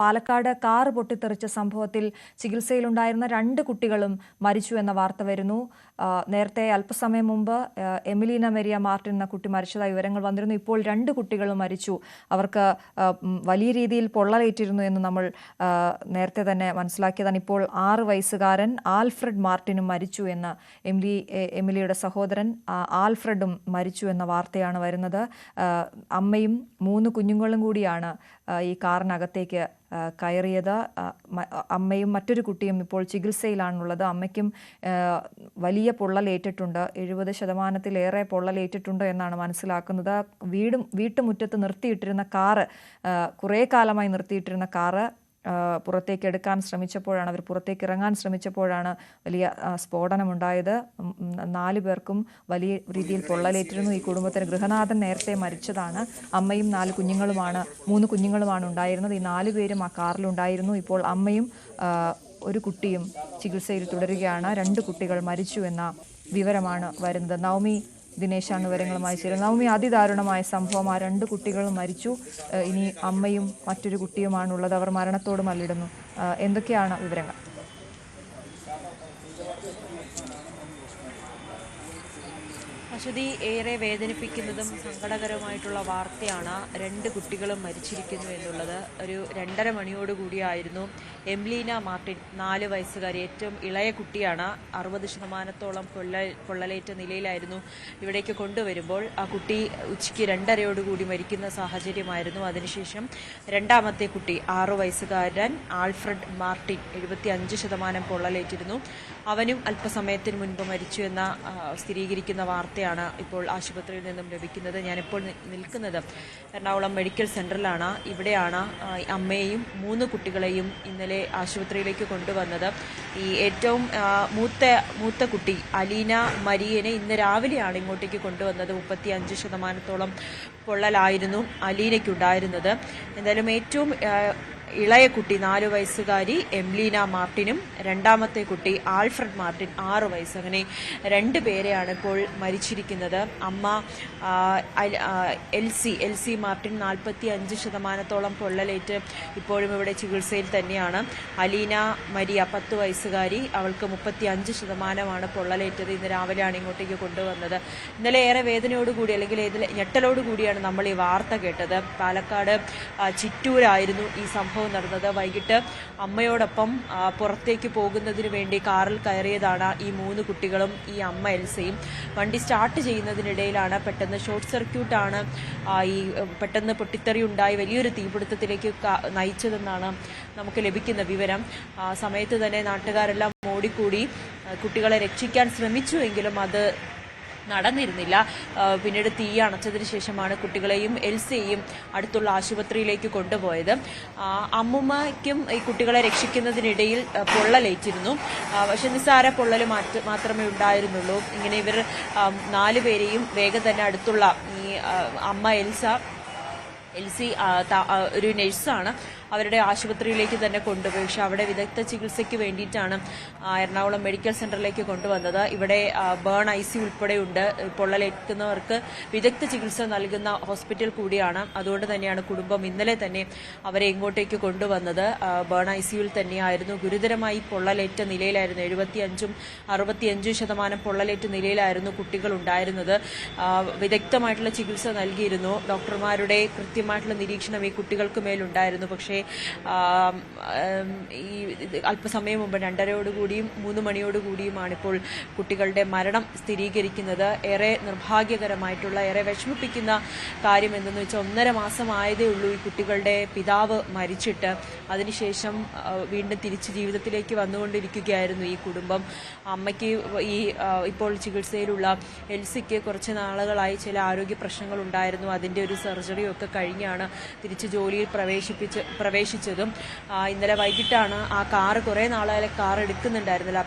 Palakkad car പൊട്ടിത്തെറിച്ച സംഭവത്തിൽ ചികിത്സയിലുണ്ടായിരുന്ന 2 കുട്ടികളും മരിച്ചു എന്ന വാർത്ത വരുന്നു. നേരത്തെ അല്പസമയം മുമ്പ് എമിലീന മെരിയ മാർട്ടിൻ എന്ന കുട്ടി മരിച്ചതായി വിവരങ്ങൾ വന്നിരുന്നു. ഇപ്പോൾ 2 കുട്ടികളും മരിച്ചു. അവർക്ക് വലിയ രീതിയിൽ പൊള്ളലേറ്റിരുന്നു എന്ന് നമ്മൾ നേരത്തെ തന്നെ മനസ്സിലാക്കിയതാണ്. ഇപ്പോൾ 6 വയസ്സുകാരൻ ആൽഫ്രഡ് മാർട്ടിനും മരിച്ചു എന്ന് എമിലിയുടെ സഹോദരൻ ആൽഫ്രഡും മരിച്ചു എന്ന വാർത്തയാണ് വരുന്നത്. അമ്മയും 3 കുഞ്ഞുങ്ങളും കൂടിയാണ് ഈ കാറിനകത്തേക്ക് കയറിയത്. അമ്മയും മറ്റൊരു കുട്ടിയും ഇപ്പോൾ ചികിത്സയിലാണുള്ളത്. അമ്മയ്ക്കും വലിയ പൊള്ളലേറ്റിട്ടുണ്ട്. 70% പൊള്ളലേറ്റിട്ടുണ്ട് എന്നാണ് മനസ്സിലാക്കുന്നത്. വീട്ടുമുറ്റത്ത് നിർത്തിയിട്ടിരുന്ന കാറ്, കുറേ കാലമായി നിർത്തിയിട്ടിരുന്ന കാറ് പുറത്തേക്ക് എടുക്കാൻ ശ്രമിച്ചപ്പോഴാണ്, അവർ പുറത്തേക്ക് ഇറങ്ങാൻ ശ്രമിച്ചപ്പോഴാണ് വലിയ സ്ഫോടനമുണ്ടായത്. 4 പേർക്കും വലിയ രീതിയിൽ പൊള്ളലേറ്റിരുന്നു. ഈ കുടുംബത്തിന് ഗൃഹനാഥൻ നേരത്തെ മരിച്ചതാണ്. അമ്മയും 3 കുഞ്ഞുങ്ങളുമാണ് ഉണ്ടായിരുന്നത്. ഈ 4 പേരും ആ കാറിലുണ്ടായിരുന്നു. ഇപ്പോൾ അമ്മയും ഒരു കുട്ടിയും ചികിത്സയിൽ തുടരുകയാണ്. 2 കുട്ടികൾ മരിച്ചു എന്ന വിവരമാണ് വരുന്നത്. നവമി ദിനേശാണ് വിവരങ്ങളുമായി ചേരുന്നത്. നവമി, അതിദാരുണമായ സംഭവം. ആ 2 കുട്ടികളും മരിച്ചു. ഇനി അമ്മയും മറ്റൊരു കുട്ടിയുമാണുള്ളത്. അവർ മരണത്തോട് മല്ലിടുന്നു. എന്തൊക്കെയാണ് വിവരങ്ങൾ? അശ്വതി, ഏറെ വേദനിപ്പിക്കുന്നതും സങ്കടകരമായിട്ടുള്ള വാർത്തയാണ് 2 കുട്ടികളും മരിച്ചിരിക്കുന്നു എന്നുള്ളത്. ഒരു 2:30 മണിയോടുകൂടിയായിരുന്നു എമിലീന മാർട്ടിൻ, 4 വയസ്സുകാരി, ഏറ്റവും ഇളയ കുട്ടിയാണ്. 60% പൊള്ളലേറ്റ നിലയിലായിരുന്നു ഇവിടേക്ക് കൊണ്ടുവരുമ്പോൾ. ആ കുട്ടി ഉച്ചയ്ക്ക് 2:30 മരിക്കുന്ന സാഹചര്യമായിരുന്നു. അതിനുശേഷം രണ്ടാമത്തെ കുട്ടി 6 വയസ്സുകാരൻ ആൽഫ്രഡ് മാർട്ടിൻ, 75% പൊള്ളലേറ്റിരുന്നു. അവനും അല്പസമയത്തിന് മുൻപ് മരിച്ചു എന്ന സ്ഥിരീകരിക്കുന്ന വാർത്തയാണ് ഇപ്പോൾ ആശുപത്രിയിൽ നിന്നും ലഭിക്കുന്നത്. ഞാനിപ്പോൾ നിൽക്കുന്നത് എറണാകുളം മെഡിക്കൽ സെന്ററിലാണ്. ഇവിടെയാണ് അമ്മയെയും 3 കുട്ടികളെയും ഇന്നലെ ആശുപത്രിയിലേക്ക് കൊണ്ടുവന്നത്. ഈ ഏറ്റവും മൂത്ത കുട്ടി അലീന മരിയനെ ഇന്ന് രാവിലെയാണ് ഇങ്ങോട്ടേക്ക് കൊണ്ടുവന്നത്. 35% പൊള്ളലായിരുന്നു അലീനയ്ക്കുണ്ടായിരുന്നത്. എന്തായാലും ഏറ്റവും ഇളയ കുട്ടി 4 വയസ്സുകാരി എമിലീന മാർട്ടിനും രണ്ടാമത്തെ കുട്ടി ആൽഫ്രഡ് മാർട്ടിൻ 6 വയസ്സ്, അങ്ങനെ 2 പേരെയാണ് ഇപ്പോൾ മരിച്ചിരിക്കുന്നത്. അമ്മ എൽസി മാർട്ടിൻ 45% പൊള്ളലേറ്റ് ഇപ്പോഴും ഇവിടെ ചികിത്സയിൽ തന്നെയാണ്. അലീന മരിയ 10 വയസ്സുകാരി, അവൾക്ക് 35% പൊള്ളലേറ്റത്. ഇന്ന് രാവിലെയാണ് ഇങ്ങോട്ടേക്ക് കൊണ്ടുവന്നത്. ഇന്നലെ ഏറെ വേദനയോടുകൂടി, അല്ലെങ്കിൽ ഞെട്ടലോടുകൂടിയാണ് നമ്മൾ ഈ വാർത്ത കേട്ടത്. പാലക്കാട് ചിറ്റൂരായിരുന്നു ഈ സംഭവം നടന്നത്. വൈകിട്ട് അമ്മയോടൊപ്പം പുറത്തേക്ക് പോകുന്നതിന് വേണ്ടി കാറിൽ കയറിയതാണ് ഈ 3 കുട്ടികളും ഈ അമ്മ എൽസയും. വണ്ടി സ്റ്റാർട്ട് ചെയ്യുന്നതിനിടയിലാണ് പെട്ടെന്ന് ഷോർട്ട് സർക്യൂട്ടാണ് ഈ പെട്ടെന്ന് പൊട്ടിത്തെറി ഉണ്ടായി വലിയൊരു തീപിടുത്തത്തിലേക്ക് നയിച്ചതെന്നാണ് നമുക്ക് ലഭിക്കുന്ന വിവരം. ആ സമയത്ത് തന്നെ നാട്ടുകാരെല്ലാം ഓടിക്കൂടി കുട്ടികളെ രക്ഷിക്കാൻ ശ്രമിച്ചുവെങ്കിലും അത് നടന്നിരുന്നില്ല. പിന്നീട് തീ അണച്ചതിന് ശേഷമാണ് കുട്ടികളെയും എൽസയെയും അടുത്തുള്ള ആശുപത്രിയിലേക്ക് കൊണ്ടുപോയത്. അമ്മുമ്മയ്ക്കും ഈ കുട്ടികളെ രക്ഷിക്കുന്നതിനിടയിൽ പൊള്ളലേറ്റിരുന്നു. പക്ഷെ നിസ്സാര പൊള്ളൽ മാത്രമേ ഉണ്ടായിരുന്നുള്ളൂ. ഇങ്ങനെ ഇവർ 4 പേരെയും വേഗം തന്നെ അടുത്തുള്ള ഈ അമ്മ എൽസി ഒരു നഴ്സാണ്, അവരുടെ ആശുപത്രിയിലേക്ക് തന്നെ കൊണ്ടുപോയി. പക്ഷെ അവിടെ വിദഗ്ധ ചികിത്സയ്ക്ക് വേണ്ടിയിട്ടാണ് എറണാകുളം മെഡിക്കൽ സെന്ററിലേക്ക് കൊണ്ടുവന്നത്. ഇവിടെ ബേൺ ICU ഉൾപ്പെടെയുണ്ട്. പൊള്ളലേക്കുന്നവർക്ക് വിദഗ്ധ ചികിത്സ നൽകുന്ന ഹോസ്പിറ്റൽ കൂടിയാണ്. അതുകൊണ്ട് തന്നെയാണ് കുടുംബം ഇന്നലെ തന്നെ അവരെ ഇങ്ങോട്ടേക്ക് കൊണ്ടുവന്നത്. ബേൺ ICUവിൽ തന്നെയായിരുന്നു. ഗുരുതരമായി പൊള്ളലേറ്റ നിലയിലായിരുന്നു. 65% പൊള്ളലേറ്റ നിലയിലായിരുന്നു കുട്ടികൾ ഉണ്ടായിരുന്നത്. വിദഗ്ധമായിട്ടുള്ള ചികിത്സ നൽകിയിരുന്നു. ഡോക്ടർമാരുടെ കൃത്യമായിട്ടുള്ള നിരീക്ഷണം ഈ കുട്ടികൾക്ക് മേലുണ്ടായിരുന്നു. പക്ഷേ ഈ അല്പസമയം മുമ്പ് 2:30 3 മണിയോടുകൂടിയുമാണ് ഇപ്പോൾ കുട്ടികളുടെ മരണം സ്ഥിരീകരിക്കുന്നത്. ഏറെ നിർഭാഗ്യകരമായിട്ടുള്ള, ഏറെ വിഷമിപ്പിക്കുന്ന കാര്യം എന്തെന്ന് വെച്ചാൽ 1.5 മാസമായതേ ഉള്ളൂ ഈ കുട്ടികളുടെ പിതാവ് മരിച്ചിട്ട്. അതിനുശേഷം വീണ്ടും തിരിച്ച് ജീവിതത്തിലേക്ക് വന്നുകൊണ്ടിരിക്കുകയായിരുന്നു ഈ കുടുംബം. അമ്മയ്ക്ക് ഇപ്പോൾ ചികിത്സയിലുള്ള എൽസിക്ക് കുറച്ച് നാളുകളായി ചില ആരോഗ്യ പ്രശ്നങ്ങൾ ഉണ്ടായിരുന്നു. അതിൻ്റെ ഒരു സർജറിയൊക്കെ കഴിഞ്ഞാണ് തിരിച്ച് ജോലിയിൽ പ്രവേശിച്ചതും. ഇന്നലെ വൈകിട്ടാണ് ആ കാറ്, കുറേ നാളായാലും കാർ എടുക്കുന്നുണ്ടായിരുന്നില്ല.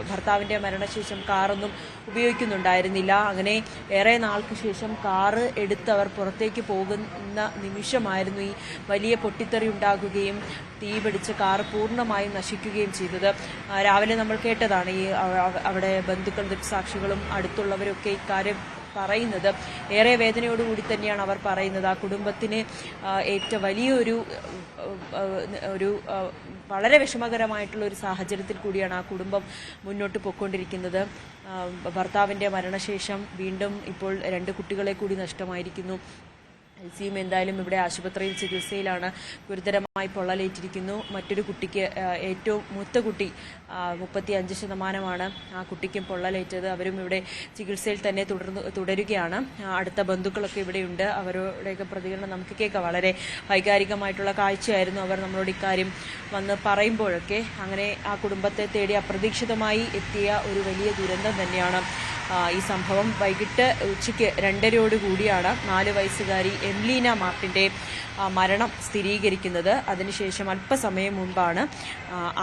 ഭർത്താവിൻ്റെ മരണശേഷം കാറൊന്നും ഉപയോഗിക്കുന്നുണ്ടായിരുന്നില്ല. അങ്ങനെ ഏറെ നാൾക്ക് ശേഷം കാറ് എടുത്ത് അവർ പുറത്തേക്ക് പോകുന്ന നിമിഷമായിരുന്നു ഈ വലിയ പൊട്ടിത്തെറി ഉണ്ടാകുകയും തീ പിടിച്ച് കാർ പൂർണ്ണമായും നശിക്കുകയും ചെയ്തത്. രാവിലെ നമ്മൾ കേട്ടതാണ്. ഈ അവിടെ ബന്ധുക്കളും ദൃക്സാക്ഷികളും അടുത്തുള്ളവരൊക്കെ ഇക്കാര്യം പറയുന്നത്. ഏറെ വേദനയോടുകൂടി തന്നെയാണ് അവർ പറയുന്നത്. ആ കുടുംബത്തിന് ഏറ്റവും വലിയൊരു വളരെ വിഷമകരമായിട്ടുള്ള ഒരു സാഹചര്യത്തിൽ കൂടിയാണ് ആ കുടുംബം മുന്നോട്ട് പോയിക്കൊണ്ടിരിക്കുന്നത്. ഭർത്താവിൻ്റെ മരണശേഷം വീണ്ടും ഇപ്പോൾ 2 കുട്ടികളെ കൂടി നഷ്ടമായിരിക്കുന്നു. എൽസിയും എന്തായാലും ഇവിടെ ആശുപത്രിയിൽ ചികിത്സയിലാണ്. ഗുരുതരമായി പൊള്ളലേറ്റിരിക്കുന്നു. മറ്റൊരു കുട്ടിക്ക്, ഏറ്റവും മൂത്ത കുട്ടി 35% ആ കുട്ടിക്കും പൊള്ളലേറ്റത്. അവരും ഇവിടെ ചികിത്സയിൽ തന്നെ തുടരുകയാണ്. അടുത്ത ബന്ധുക്കളൊക്കെ ഇവിടെയുണ്ട്. അവരുടെയൊക്കെ പ്രതികരണം നമുക്ക് കേൾക്കാം. വളരെ വൈകാരികമായിട്ടുള്ള കാഴ്ചയായിരുന്നു. അവർ നമ്മളോട് ഇക്കാര്യം വന്ന് പറയുമ്പോഴൊക്കെ അങ്ങനെ ആ കുടുംബത്തെ തേടി അപ്രതീക്ഷിതമായി എത്തിയ ഒരു വലിയ ദുരന്തം തന്നെയാണ് ഈ സംഭവം. വൈകിട്ട് ഉച്ചയ്ക്ക് 2:30 കൂടിയാണ് 4 വയസ്സുകാരി എംലീന മാർട്ടിൻ്റെ മരണം സ്ഥിരീകരിക്കുന്നത്. അതിനുശേഷം അല്പസമയം മുമ്പാണ്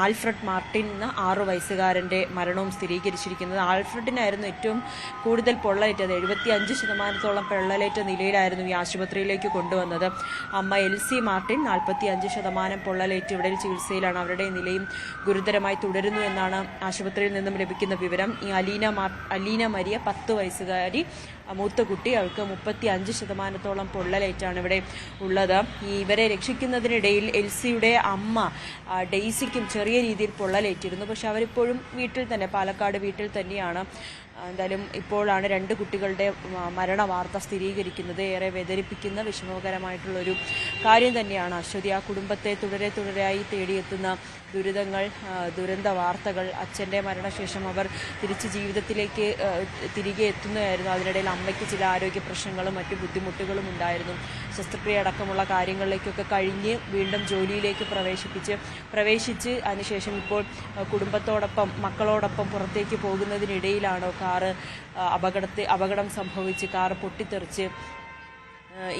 ആൽഫ്രഡ് മാർട്ടിൻ എന്ന 6 വയസ്സുകാരൻ്റെ മരണവും സ്ഥിരീകരിച്ചിരിക്കുന്നത്. ആൽഫ്രഡിനായിരുന്നു ഏറ്റവും കൂടുതൽ പൊള്ളലേറ്റത്. 75% പൊള്ളലേറ്റ നിലയിലായിരുന്നു ഈ ആശുപത്രിയിലേക്ക് കൊണ്ടുവന്നത്. അമ്മ എൽസി മാർട്ടിൻ 45% പൊള്ളലേറ്റ് ഇവിടെ ചികിത്സയിലാണ്. അവരുടെ നിലയും ഗുരുതരമായി തുടരുന്നു എന്നാണ് ആശുപത്രിയിൽ നിന്നും ലഭിക്കുന്ന വിവരം. ഈ അലീന മരിയ 10 വയസ്സുകാരി മൂത്ത കുട്ടി, അവൾക്ക് 35% പൊള്ളലേറ്റാണ് ഇവിടെ ഉള്ളത്. ഇവരെ രക്ഷിക്കുന്നതിനിടയിൽ എൽസിയുടെ അമ്മ ഡെയ്സിക്കും ചെറിയ രീതിയിൽ പൊള്ളലേറ്റിരുന്നു. പക്ഷെ അവരിപ്പോഴും വീട്ടിൽ തന്നെ, പാലക്കാട് വീട്ടിൽ തന്നെയാണ്. എന്തായാലും ഇപ്പോഴാണ് 2 കുട്ടികളുടെ മരണ വാർത്ത സ്ഥിരീകരിക്കുന്നത്. ഏറെ വേദനിപ്പിക്കുന്ന വിഷമകരമായിട്ടുള്ളൊരു കാര്യം തന്നെയാണ് അശ്വതി. ആ കുടുംബത്തെ തുടരെയായി തേടിയെത്തുന്ന ദുരിതങ്ങൾ, ദുരന്ത വാർത്തകൾ. അച്ഛൻ്റെ മരണശേഷം അവർ തിരിച്ച് ജീവിതത്തിലേക്ക് തിരികെ എത്തുന്നതായിരുന്നു. അതിനിടയിൽ അമ്മയ്ക്ക് ചില ആരോഗ്യ പ്രശ്നങ്ങളും മറ്റു ബുദ്ധിമുട്ടുകളും ഉണ്ടായിരുന്നു. ശസ്ത്രക്രിയ അടക്കമുള്ള കാര്യങ്ങളിലേക്കൊക്കെ കഴിഞ്ഞ് വീണ്ടും ജോലിയിലേക്ക് പ്രവേശിച്ച് അതിനുശേഷം ഇപ്പോൾ കുടുംബത്തോടൊപ്പം മക്കളോടൊപ്പം പുറത്തേക്ക് പോകുന്നതിനിടയിലാണോ അപകടം സംഭവിച്ച് കാറ് പൊട്ടിത്തെറിച്ച്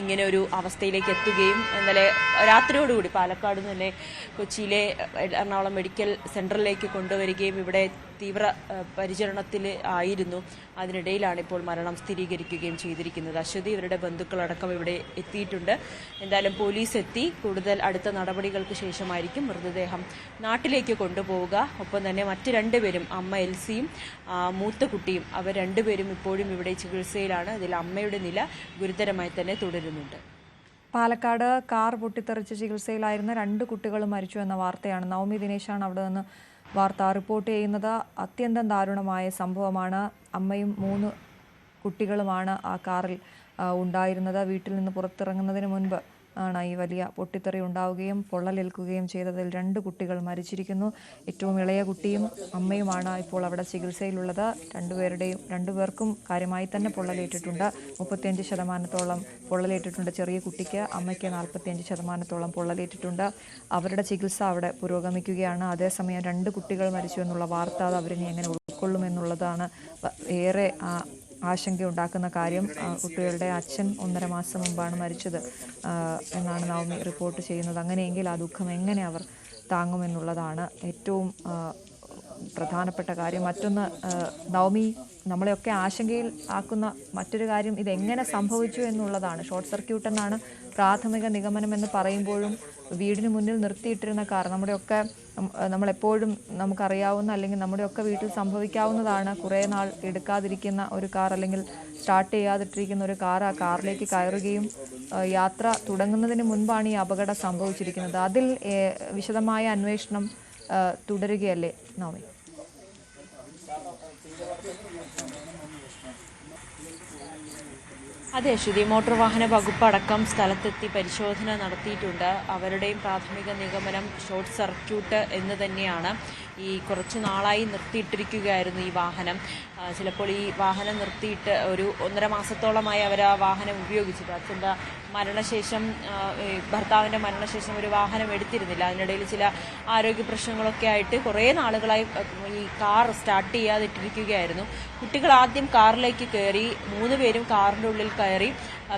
ഇങ്ങനെ ഒരു അവസ്ഥയിലേക്ക് എത്തുകയും ഇന്നലെ രാത്രിയോടുകൂടി പാലക്കാട് തന്നെ കൊച്ചിയിലെ എറണാകുളം മെഡിക്കൽ സെൻറ്ററിലേക്ക് കൊണ്ടുവരികയും ഇവിടെ തീവ്ര പരിചരണത്തിൽ ആയിരുന്നു. അതിനിടയിലാണ് ഇപ്പോൾ മരണം സ്ഥിരീകരിക്കുകയും ചെയ്തിരിക്കുന്നത്. അശ്വതി, ഇവരുടെ ബന്ധുക്കളടക്കം ഇവിടെ എത്തിയിട്ടുണ്ട്. എന്തായാലും പോലീസ് എത്തി കൂടുതൽ അടുത്ത നടപടികൾക്ക് ശേഷമായിരിക്കും മൃതദേഹം നാട്ടിലേക്ക് കൊണ്ടുപോവുക. ഒപ്പം തന്നെ മറ്റ് 2 പേരും, അമ്മ എൽസിയും മൂത്ത കുട്ടിയും, അവർ 2 പേരും ഇപ്പോഴും ഇവിടെ ചികിത്സയിലാണ്. അതിൽ അമ്മയുടെ നില ഗുരുതരമായി തന്നെ തുടരുന്നുണ്ട്. പാലക്കാട് കാർ പൊട്ടിത്തെറിച്ച് ചികിത്സയിലായിരുന്ന 2 കുട്ടികളും മരിച്ചു എന്ന വാർത്തയാണ്. നവമി ദിനേശാണ് അവിടെ നിന്ന് വാർത്ത റിപ്പോർട്ട് ചെയ്യുന്നത്. അത്യന്തം ദാരുണമായ സംഭവമാണ്. അമ്മയും 3 കുട്ടികളുമാണ് ആ കാറിൽ ഉണ്ടായിരുന്നത്. വീട്ടിൽ നിന്ന് പുറത്തിറങ്ങുന്നതിന് മുൻപ് ആണ് ഈ വലിയ പൊട്ടിത്തെറി ഉണ്ടാവുകയും പൊള്ളലേൽക്കുകയും ചെയ്തതിൽ 2 കുട്ടികൾ മരിച്ചിരിക്കുന്നു. ഏറ്റവും ഇളയ കുട്ടിയും അമ്മയുമാണ് ഇപ്പോൾ അവിടെ ചികിത്സയിലുള്ളത്. 2 പേർക്കും കാര്യമായി തന്നെ പൊള്ളലേറ്റിട്ടുണ്ട്. 35% പൊള്ളലേറ്റിട്ടുണ്ട് ചെറിയ കുട്ടിക്ക്, അമ്മയ്ക്ക് 45% പൊള്ളലേറ്റിട്ടുണ്ട്. അവരുടെ ചികിത്സ അവിടെ പുരോഗമിക്കുകയാണ്. അതേസമയം 2 കുട്ടികൾ മരിച്ചു എന്നുള്ള വാർത്ത അത് അവരിനി എങ്ങനെ ഉൾക്കൊള്ളുമെന്നുള്ളതാണ് ഏറെ ആശങ്കയുണ്ടാക്കുന്ന കാര്യം. കുട്ടികളുടെ അച്ഛൻ 1.5 മാസം മുമ്പാണ് മരിച്ചത് എന്നാണ് നവമി റിപ്പോർട്ട് ചെയ്യുന്നത്. അങ്ങനെയെങ്കിൽ ആ ദുഃഖം എങ്ങനെ അവർ താങ്ങുമെന്നുള്ളതാണ് ഏറ്റവും പ്രധാനപ്പെട്ട കാര്യം. മറ്റൊന്ന്, നവമി നമ്മളെയൊക്കെ ആശങ്കയിൽ ആക്കുന്ന മറ്റൊരു കാര്യം ഇതെങ്ങനെ സംഭവിച്ചു എന്നുള്ളതാണ്. ഷോർട്ട് സർക്യൂട്ട് എന്നാണ് പ്രാഥമിക നിഗമനം എന്ന് പറയുമ്പോഴും വീടിന് മുന്നിൽ നിർത്തിയിട്ടിരുന്ന കാർ, നമ്മളെപ്പോഴും നമുക്കറിയാവുന്ന അല്ലെങ്കിൽ നമ്മുടെയൊക്കെ വീട്ടിൽ സംഭവിക്കാവുന്നതാണ്. കുറേ നാൾ എടുക്കാതിരിക്കുന്ന ഒരു കാർ അല്ലെങ്കിൽ സ്റ്റാർട്ട് ചെയ്യാതിട്ടിരിക്കുന്ന ഒരു കാർ ആ കാറിലേക്ക് കയറുകയും യാത്ര തുടങ്ങുന്നതിന് മുൻപാണ് ഈ അപകടം സംഭവിച്ചിരിക്കുന്നത്. അതിൽ വിശദമായ അന്വേഷണം തുടരുകയല്ലേ നവമി? അതെ അശ്വതി, മോട്ടോർ വാഹന വകുപ്പ് അടക്കം സ്ഥലത്തെത്തി പരിശോധന നടത്തിയിട്ടുണ്ട്. അവരുടെയും പ്രാഥമിക നിഗമനം ഷോർട്ട് സർക്യൂട്ട് എന്ന് തന്നെയാണ്. ഈ കുറച്ച് നാളായി നിർത്തിയിട്ടിരിക്കുകയായിരുന്നു ഈ വാഹനം. ചിലപ്പോൾ ഈ വാഹനം നിർത്തിയിട്ട് ഒരു 1.5 മാസത്തോളമായി അവർ ആ വാഹനം ഉപയോഗിച്ചിട്ട്, അച്ഛൻ്റെ മരണശേഷം, ഭർത്താവിൻ്റെ മരണശേഷം ഒരു വാഹനം എടുത്തിരുന്നില്ല. അതിനിടയിൽ ചില ആരോഗ്യ പ്രശ്നങ്ങളൊക്കെ ആയിട്ട് കുറേ നാളുകളായി ഈ കാർ സ്റ്റാർട്ട് ചെയ്യാതിട്ടിരിക്കുകയായിരുന്നു. കുട്ടികൾ ആദ്യം കാറിലേക്ക് കയറി, 3 പേരും കാറിൻ്റെ ഉള്ളിൽ കയറി.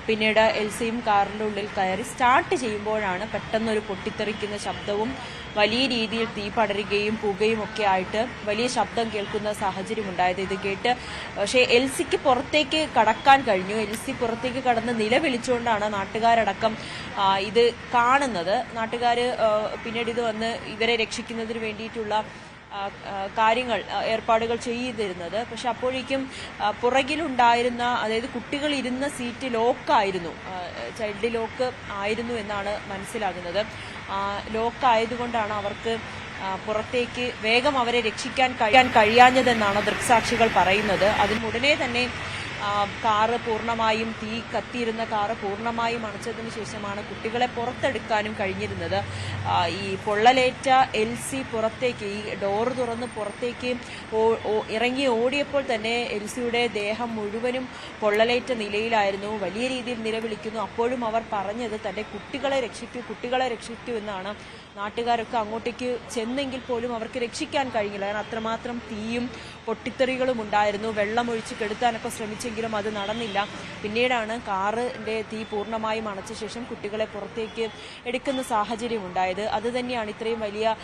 പിന്നീട് എൽസിയും കാറിൻ്റെ ഉള്ളിൽ കയറി. സ്റ്റാർട്ട് ചെയ്യുമ്പോഴാണ് പെട്ടെന്നൊരു പൊട്ടിത്തെറിക്കുന്ന ശബ്ദവും വലിയ രീതിയിൽ തീ പടരുകയും പുകയും ഒക്കെ ആയിട്ട് വലിയ ശബ്ദം കേൾക്കുന്ന സാഹചര്യം ഉണ്ടായത്. ഇത് കേട്ട് പക്ഷേ എൽസിക്ക് പുറത്തേക്ക് കടക്കാൻ കഴിഞ്ഞു. എൽസി പുറത്തേക്ക് കടന്ന് നിലവിളിച്ചുകൊണ്ടാണ് നാട്ടുകാരടക്കം ഇത് കാണുന്നത്. നാട്ടുകാർ പിന്നീട് ഇത് വന്ന് ഇവരെ രക്ഷിക്കുന്നതിന് വേണ്ടിയിട്ടുള്ള കാര്യങ്ങൾ ഏർപ്പാടുകൾ ചെയ്തിരുന്നത്. പക്ഷെ അപ്പോഴേക്കും പുറകിലുണ്ടായിരുന്ന, അതായത് കുട്ടികൾ ഇരുന്ന സീറ്റ് ലോക്കായിരുന്നു, ചൈൽഡ് ലോക്ക് ആയിരുന്നു എന്നാണ് മനസ്സിലാകുന്നത്. ലോക്ക് ആയതുകൊണ്ടാണ് അവർക്ക് പുറത്തേക്ക് വേഗം അവരെ രക്ഷിക്കാൻ കഴിയാഞ്ഞതെന്നാണ് ദൃക്സാക്ഷികൾ പറയുന്നത്. അതിനുടനെ തന്നെ കാറ് പൂർണ്ണമായും, തീ കത്തിയിരുന്ന കാറ് പൂർണ്ണമായും അണച്ചതിന് ശേഷമാണ് കുട്ടികളെ പുറത്തെടുക്കാനും കഴിഞ്ഞിരുന്നത്. ഈ പൊള്ളലേറ്റ എൽസി പുറത്തേക്ക്, ഈ ഡോറ് തുറന്ന് പുറത്തേക്ക് ഇറങ്ങി ഓടിയപ്പോൾ തന്നെ എൽസിയുടെ ദേഹം മുഴുവനും പൊള്ളലേറ്റ നിലയിലായിരുന്നു. വലിയ രീതിയിൽ നിലവിളിക്കുന്നു. അപ്പോഴും അവർ പറഞ്ഞത് തന്റെ കുട്ടികളെ രക്ഷിക്കൂ എന്നാണ്. നാട്ടുകാരൊക്കെ അങ്ങോട്ടേക്ക് ചെന്നെങ്കിൽ പോലും അവർക്ക് രക്ഷിക്കാൻ കഴിഞ്ഞില്ല. കാരണം അത്രമാത്രം തീയും പൊട്ടിത്തെറികളും ഉണ്ടായിരുന്നു. വെള്ളമൊഴിച്ച് കെടുത്താനൊക്കെ ശ്രമിച്ചെങ്കിലും അത് നടന്നില്ല. പിന്നീടാണ് കാറിന്റെ തീ പൂർണ്ണമായും അണച്ച ശേഷം കുട്ടികളെ പുറത്തേക്ക് എടുക്കുന്ന സാഹചര്യം ഉണ്ടായത്. അത് തന്നെയാണ് ഇത്രയും വലിയ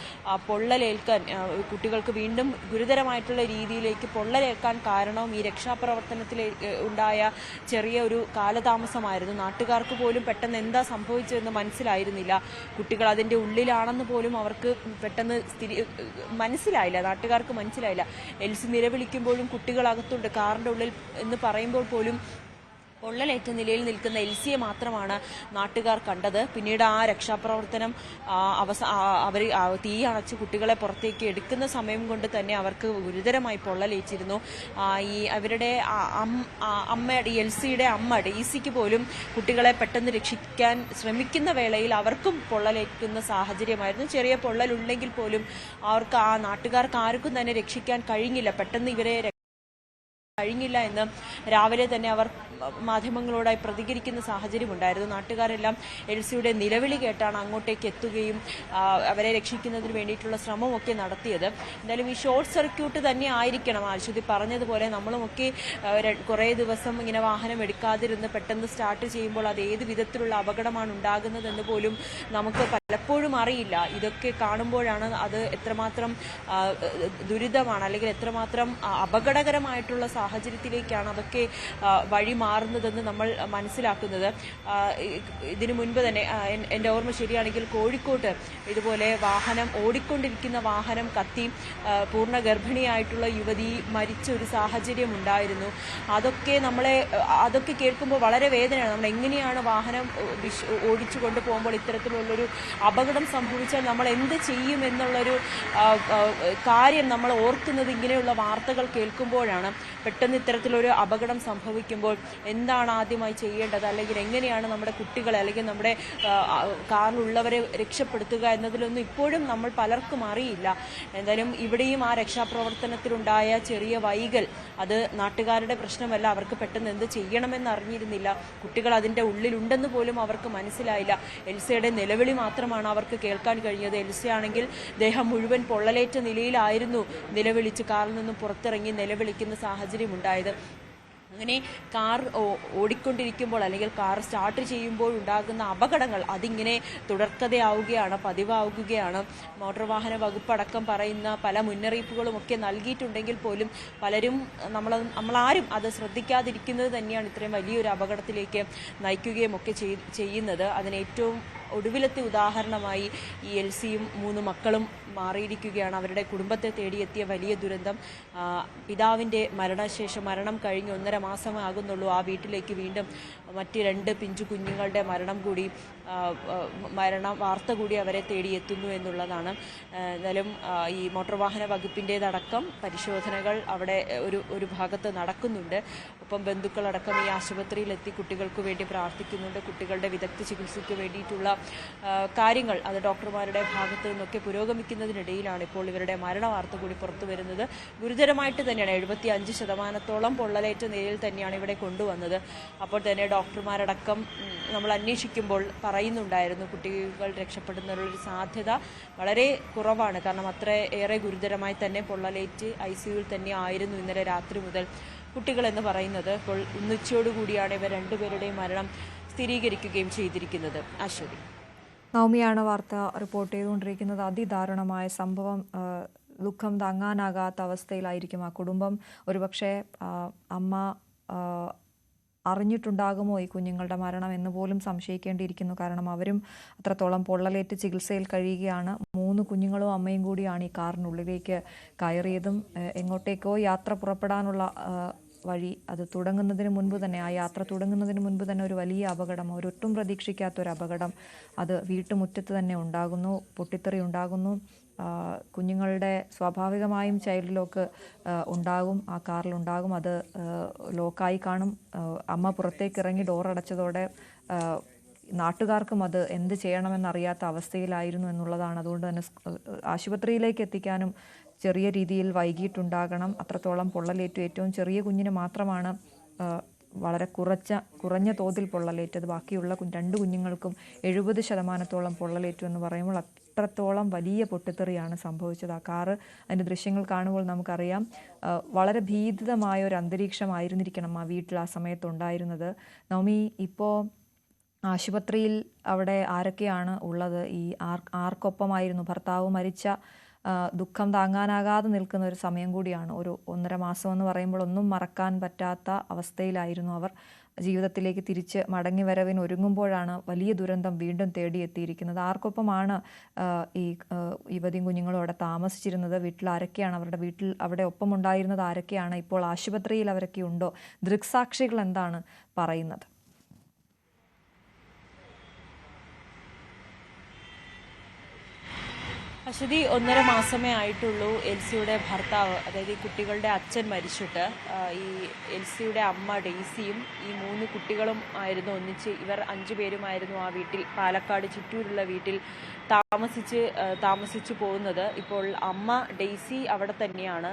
പൊള്ളലേൽക്കാൻ, കുട്ടികൾക്ക് വീണ്ടും ഗുരുതരമായിട്ടുള്ള രീതിയിലേക്ക് പൊള്ളലേൽക്കാൻ കാരണവും ഈ രക്ഷാപ്രവർത്തനത്തിൽ ഉണ്ടായ ചെറിയ ഒരു കാലതാമസമായിരുന്നു. നാട്ടുകാർക്ക് പോലും പെട്ടെന്ന് എന്താ സംഭവിച്ചതെന്ന് മനസ്സിലായിരുന്നില്ല. കുട്ടികൾ അതിന്റെ ഉള്ളിലാണെന്ന് പോലും അവർക്ക് പെട്ടെന്ന് മനസ്സിലായില്ല, നാട്ടുകാർക്ക് മനസ്സിലായില്ല. എൽസി നിലവിളിക്കുമ്പോഴും കുട്ടികൾ അകത്തുണ്ട് കാറിന്റെ ഉള്ളിൽ എന്ന് പറയുമ്പോൾ പോലും പൊള്ളലേറ്റ നിലയിൽ നിൽക്കുന്ന എൽസിയെ മാത്രമാണ് നാട്ടുകാർ കണ്ടത്. പിന്നീട് ആ രക്ഷാപ്രവർത്തനം അവർ തീ അണച്ച് കുട്ടികളെ പുറത്തേക്ക് എടുക്കുന്ന സമയം കൊണ്ട് തന്നെ അവർക്ക് ഗുരുതരമായി പൊള്ളലേറ്റിരുന്നു. അവരുടെ അമ്മയുടെ, എൽസിയുടെ അമ്മ ഡെയ്സിക്ക് പോലും കുട്ടികളെ പെട്ടെന്ന് രക്ഷിക്കാൻ ശ്രമിക്കുന്ന വേളയിൽ അവർക്കും പൊള്ളലേറ്റുന്ന സാഹചര്യമായിരുന്നു. ചെറിയ പൊള്ളലുണ്ടെങ്കിൽ പോലും അവർക്ക്, നാട്ടുകാർക്ക് ആർക്കും തന്നെ രക്ഷിക്കാൻ കഴിഞ്ഞില്ല, പെട്ടെന്ന് ഇവരെ കഴിഞ്ഞില്ല എന്ന് രാവിലെ തന്നെ അവർ മാധ്യമങ്ങളോടായി പ്രതികരിക്കുന്ന സാഹചര്യമുണ്ടായിരുന്നു. നാട്ടുകാരെല്ലാം എൽസിയുടെ നിലവിളി കേട്ടാണ് അങ്ങോട്ടേക്ക് എത്തുകയും അവരെ രക്ഷിക്കുന്നതിന് വേണ്ടിയിട്ടുള്ള ശ്രമമൊക്കെ നടത്തിയത്. എന്തായാലും ഈ ഷോർട്ട് സർക്യൂട്ട് തന്നെ ആയിരിക്കണം, അശ്വതി പറഞ്ഞതുപോലെ. നമ്മളുമൊക്കെ കുറേ ദിവസം ഇങ്ങനെ വാഹനം എടുക്കാതിരുന്ന് പെട്ടെന്ന് സ്റ്റാർട്ട് ചെയ്യുമ്പോൾ അത് ഏത് വിധത്തിലുള്ള അപകടമാണ് ഉണ്ടാകുന്നതെന്ന് പോലും നമുക്ക് പലപ്പോഴും അറിയില്ല. ഇതൊക്കെ കാണുമ്പോഴാണ് അത് എത്രമാത്രം ദുരിതമാണ്, അല്ലെങ്കിൽ എത്രമാത്രം അപകടകരമായിട്ടുള്ള സാഹചര്യത്തിലേക്കാണ് അതൊക്കെ വഴി മാറുന്നതെന്ന് നമ്മൾ മനസ്സിലാക്കുന്നത്. ഇതിനു മുൻപ് തന്നെ എൻ്റെ ഓർമ്മ ശരിയാണെങ്കിൽ കോഴിക്കോട്ട് ഇതുപോലെ ഓടിക്കൊണ്ടിരിക്കുന്ന വാഹനം കത്തി പൂർണ്ണ ഗർഭിണിയായിട്ടുള്ള യുവതി മരിച്ച ഒരു സാഹചര്യം ഉണ്ടായിരുന്നു. അതൊക്കെ കേൾക്കുമ്പോൾ വളരെ വേദനയാണ്. നമ്മൾ എങ്ങനെയാണ് വാഹനം ഓടിച്ചു കൊണ്ടുപോകുമ്പോൾ ഇത്തരത്തിലുള്ളൊരു അപകടം സംഭവിച്ചാൽ നമ്മൾ എന്ത് ചെയ്യും എന്നുള്ളൊരു കാര്യം നമ്മൾ ഓർക്കുന്നത് ഇങ്ങനെയുള്ള വാർത്തകൾ കേൾക്കുമ്പോഴാണ്. പെട്ടെന്ന് ഇത്തരത്തിലൊരു അപകടം സംഭവിക്കുമ്പോൾ എന്താണ് ആദ്യമായി ചെയ്യേണ്ടത്, അല്ലെങ്കിൽ എങ്ങനെയാണ് നമ്മുടെ കുട്ടികളെ അല്ലെങ്കിൽ നമ്മുടെ കാറിലുള്ളവരെ രക്ഷപ്പെടുത്തുക എന്നതിലൊന്നും ഇപ്പോഴും നമ്മൾ പലർക്കും അറിയില്ല. എന്തായാലും ഇവിടെയും ആ രക്ഷാപ്രവർത്തനത്തിലുണ്ടായ ചെറിയ വൈകൽ അത് നാട്ടുകാരുടെ പ്രശ്നമല്ല. അവർക്ക് പെട്ടെന്ന് എന്ത് ചെയ്യണമെന്ന് അറിഞ്ഞിരുന്നില്ല. കുട്ടികൾ അതിൻ്റെ ഉള്ളിലുണ്ടെന്ന് പോലും അവർക്ക് മനസ്സിലായില്ല. എൽസയുടെ നിലവിളി മാത്രമാണ് അവർക്ക് കേൾക്കാൻ കഴിഞ്ഞത്. എൽസയാണെങ്കിൽ ദേഹം മുഴുവൻ പൊള്ളലേറ്റ നിലയിലായിരുന്നു നിലവിളിച്ച് കാറിൽ നിന്നും പുറത്തിറങ്ങി നിലവിളിക്കുന്ന സാഹചര്യം ഉണ്ടായത്. അങ്ങനെ കാർ ഓടിക്കൊണ്ടിരിക്കുമ്പോൾ അല്ലെങ്കിൽ കാർ സ്റ്റാർട്ട് ചെയ്യുമ്പോൾ ഉണ്ടാകുന്ന അപകടങ്ങൾ അതിങ്ങനെ തുടർക്കഥയാവുകയാണ്, പതിവാവുകയാണ്. മോട്ടോർ വാഹന വകുപ്പ് അടക്കം പറയുന്ന പല മുന്നറിയിപ്പുകളും ഒക്കെ നൽകിയിട്ടുണ്ടെങ്കിൽ പോലും പലരും നമ്മളാരും അത് ശ്രദ്ധിക്കാതിരിക്കുന്നത് തന്നെയാണ് ഇത്രയും വലിയൊരു അപകടത്തിലേക്ക് നയിക്കുകയും ഒക്കെ ചെയ്യുന്നത്. അതിന് ഏറ്റവും ഒടുവിലത്തെ ഉദാഹരണമായി ഈ എൽസിയും 3 മക്കളും മാറിയിരിക്കുകയാണ്. അവരുടെ കുടുംബത്തെ തേടിയെത്തിയ വലിയ ദുരന്തം. പിതാവിൻ്റെ മരണം കഴിഞ്ഞ് 1.5 മാസമേ ആകുന്നുള്ളൂ. ആ വീട്ടിലേക്ക് വീണ്ടും മറ്റ് 2 പിഞ്ചു കുഞ്ഞുങ്ങളുടെ വാർത്ത കൂടി അവരെ തേടിയെത്തുന്നു എന്നുള്ളതാണ്. എന്തായാലും ഈ മോട്ടോർ വാഹന വകുപ്പിൻ്റേതടക്കം പരിശോധനകൾ അവിടെ ഒരു ഭാഗത്ത് നടക്കുന്നുണ്ട്. ഒപ്പം ബന്ധുക്കളടക്കം ഈ ആശുപത്രിയിലെത്തി കുട്ടികൾക്ക് വേണ്ടി പ്രാർത്ഥിക്കുന്നുണ്ട്. കുട്ടികളുടെ വിദഗ്ധ ചികിത്സയ്ക്ക് വേണ്ടിയിട്ടുള്ള കാര്യങ്ങൾ അത് ഡോക്ടർമാരുടെ ഭാഗത്ത് നിന്നൊക്കെ പുരോഗമിക്കുന്നതിനിടയിലാണ് ഇപ്പോൾ ഇവരുടെ മരണവാർത്ത കൂടി പുറത്തു വരുന്നത്. ഗുരുതരമായിട്ട് തന്നെയാണ്, 75% പൊള്ളലേറ്റ നിലയിൽ തന്നെയാണ് ഇവിടെ കൊണ്ടുവന്നത്. അപ്പോൾ തന്നെ ഡോക്ടർമാരടക്കം നമ്മൾ അന്വേഷിക്കുമ്പോൾ പറയുന്നുണ്ടായിരുന്നു കുട്ടികൾ രക്ഷപ്പെടുന്നതിനുള്ളൊരു സാധ്യത വളരെ കുറവാണ്. കാരണം ഏറെ ഗുരുതരമായി തന്നെ പൊള്ളലേറ്റ് ICUവിൽ തന്നെ ആയിരുന്നു ഇന്നലെ രാത്രി മുതൽ കുട്ടികളെന്ന് പറയുന്നത്. അപ്പോൾ ഉച്ചയോടുകൂടിയാണ് ഇവർ 2 പേരുടെയും മരണം സ്ഥിരീകരിക്കുകയും ചെയ്തിരിക്കുന്നത്. അശ്വതി, നവമിയാണ് വാർത്ത റിപ്പോർട്ട് ചെയ്തുകൊണ്ടിരിക്കുന്നത്. അതിദാരുണമായ സംഭവം. ദുഃഖം താങ്ങാനാകാത്ത അവസ്ഥയിലായിരിക്കും ആ കുടുംബം. ഒരുപക്ഷെ അറിഞ്ഞിട്ടുണ്ടാകുമോ ഈ കുഞ്ഞുങ്ങളുടെ മരണം എന്ന് പോലും സംശയിക്കേണ്ടിയിരിക്കുന്നു. കാരണം അവരും അത്രത്തോളം പൊള്ളലേറ്റ് ചികിത്സയിൽ കഴിയുകയാണ്. 3 കുഞ്ഞുങ്ങളും അമ്മയും കൂടിയാണ് ഈ കാറിനുള്ളിലേക്ക് കയറിയതും. എങ്ങോട്ടേക്കോ യാത്ര പുറപ്പെടാനുള്ള വഴി അത് തുടങ്ങുന്നതിന് മുൻപ് തന്നെ, ആ യാത്ര തുടങ്ങുന്നതിന് മുൻപ് തന്നെ ഒരു വലിയ അപകടം, ഒരൊട്ടും പ്രതീക്ഷിക്കാത്തൊരു അപകടം അത് വീട്ടുമുറ്റത്ത് തന്നെ ഉണ്ടാകുന്നു. പൊട്ടിത്തെറി ഉണ്ടാകുന്നു. കുഞ്ഞുങ്ങളുടെ സ്വാഭാവികമായും ചൈൽഡ് ലോക്ക് ഉണ്ടാകും, ആ കാറിലുണ്ടാകും. അത് ലോക്കായി കാണും. അമ്മ പുറത്തേക്ക് ഇറങ്ങി ഡോറടച്ചതോടെ നാട്ടുകാർക്കും അത് എന്ത് ചെയ്യണമെന്നറിയാത്ത അവസ്ഥയിലായിരുന്നു എന്നുള്ളതാണ്. അതുകൊണ്ട് തന്നെ ആശുപത്രിയിലേക്ക് എത്തിക്കാനും ചെറിയ രീതിയിൽ വൈകിട്ടുണ്ടാകണം. അത്രത്തോളം പൊള്ളലേറ്റു. ഏറ്റവും ചെറിയ കുഞ്ഞിന് മാത്രമാണ് വളരെ കുറഞ്ഞ തോതിൽ പൊള്ളലേറ്റത്. ബാക്കിയുള്ള 2 കുഞ്ഞുങ്ങൾക്കും 70% പൊള്ളലേറ്റു എന്ന് പറയുമ്പോൾ അത്രത്തോളം വലിയ പൊട്ടിത്തെറിയാണ് സംഭവിച്ചത്. ആ കാറ്, അതിൻ്റെ ദൃശ്യങ്ങൾ കാണുമ്പോൾ നമുക്കറിയാം വളരെ ഭീതിതമായ ഒരു അന്തരീക്ഷമായിരുന്നിരിക്കണം ആ വീട്ടിൽ ആ സമയത്തുണ്ടായിരുന്നത്. നവമി, ഇപ്പോൾ ആശുപത്രിയിൽ അവിടെ ആരൊക്കെയാണ് ഉള്ളത്? ഈ ആർക്കൊപ്പമായിരുന്നു? ഭർത്താവ് മരിച്ച ദുഃഖം താങ്ങാനാകാതെ നിൽക്കുന്ന ഒരു സമയം കൂടിയാണ്. ഒരു 1.5 മാസം എന്ന് പറയുമ്പോൾ ഒന്നും മറക്കാൻ പറ്റാത്ത അവസ്ഥയിലായിരുന്നു അവർ. ജീവിതത്തിലേക്ക് തിരിച്ച് മടങ്ങി വരവിന് ഒരുങ്ങുമ്പോഴാണ് വലിയ ദുരന്തം വീണ്ടും തേടിയെത്തിയിരിക്കുന്നത്. ആർക്കൊപ്പമാണ് ഈ യുവതിയും കുഞ്ഞുങ്ങളും അവിടെ താമസിച്ചിരുന്നത്? വീട്ടിൽ ആരൊക്കെയാണ്? അവരുടെ വീട്ടിൽ അവിടെ ഒപ്പമുണ്ടായിരുന്നത് ആരൊക്കെയാണ്? ഇപ്പോൾ ആശുപത്രിയിൽ അവരൊക്കെ ഉണ്ടോ? ദൃക്സാക്ഷികൾ എന്താണ് പറയുന്നത്? അശ്വതി, 1.5 മാസമേ ആയിട്ടുള്ളൂ എൽസിയുടെ ഭർത്താവ്, അതായത് ഈ കുട്ടികളുടെ അച്ഛൻ മരിച്ചിട്ട്. ഈ എൽസിയുടെ അമ്മ ഡെയ്സിയും ഈ 3 കുട്ടികളും ആയിരുന്നു ഒന്നിച്ച്. ഇവർ 5 പേരുമായിരുന്നു ആ വീട്ടിൽ, പാലക്കാട് ചിറ്റൂരുള്ള വീട്ടിൽ താമസിച്ച് പോകുന്നത്. ഇപ്പോൾ അമ്മ ഡെയ്സി അവിടെ തന്നെയാണ്.